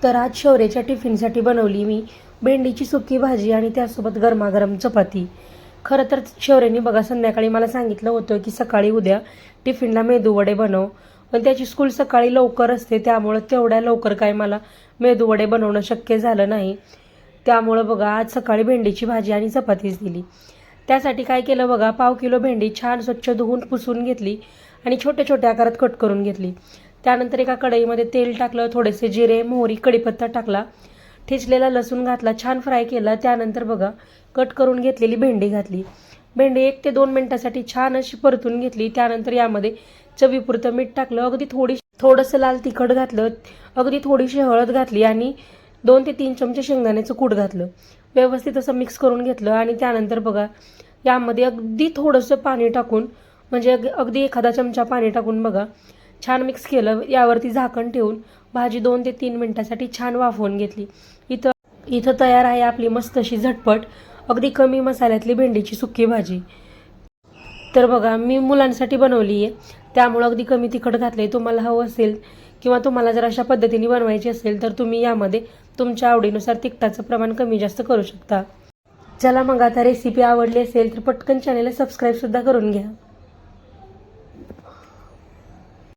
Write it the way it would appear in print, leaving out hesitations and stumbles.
तर आज शौर्याच्या टिफिनसाठी बनवली मी भेंडीची सुकी भाजी आणि त्यासोबत गरमागरम चपाती। खरं तर शौर्याने बघा संध्याकाळी मला सांगितलं होतं की सकाळी उद्या टिफिनला मेदूवडे बनव, पण त्याची स्कूल सकाळी लवकर असते त्यामुळं तेवढ्या लवकर काय मला मेदूवडे बनवणं शक्य झालं नाही। त्यामुळं बघा आज सकाळी भेंडीची भाजी आणि चपातीच दिली। त्यासाठी काय केलं बघा, पाव किलो भेंडी छान स्वच्छ धुवून पुसून घेतली आणि छोट्या छोट्या आकारात कट करून घेतली। त्यानंतर एका कढईमध्ये तेल टाकलं, थोडेसे जिरे, मोहरी, कढीपत्ता टाकला, ठेचलेला लसूण घातला, छान फ्राय केला। त्यानंतर बघा कट करून घेतलेली भेंडी घातली। भेंडी 1 ते 2 मिनिटांसाठी छान अशी परतून घेतली। त्यानंतर यामध्ये चवीपुरतं मीठ टाकलं, अगदी थोडंसं लाल तिखट घातलं, अगदी थोडीशी हळद घातली आणि 2 ते 3 चमचे शेंगदाण्याचं कूट घातलं। व्यवस्थित असं मिक्स करून घेतलं आणि त्यानंतर बघा यामध्ये अगदी थोडंसं पाणी टाकून, म्हणजे अगदी एखादा चमचा पाणी टाकून बघा छान मिक्स केलं। यावरती झाकण ठेवून भाजी 2 ते 3 मिनिटांसाठी छान वाफवून घेतली। इथं तयार आहे आपली मस्त अशी झटपट अगदी कमी मसाल्यातली भेंडीची सुकी भाजी। तर बघा मी मुलांसाठी बनवली आहे त्यामुळे अगदी कमी तिखट घातले। तुम्हाला हवं असेल किंवा तुम्हाला जर अशा पद्धतीने बनवायची असेल तर तुम्ही यामध्ये तुमच्या आवडीनुसार तिखटाचं प्रमाण कमी जास्त करू शकता। चला मग आता रेसिपी आवडली असेल तर पटकन चॅनलला सबस्क्राईब सुद्धा करून घ्या।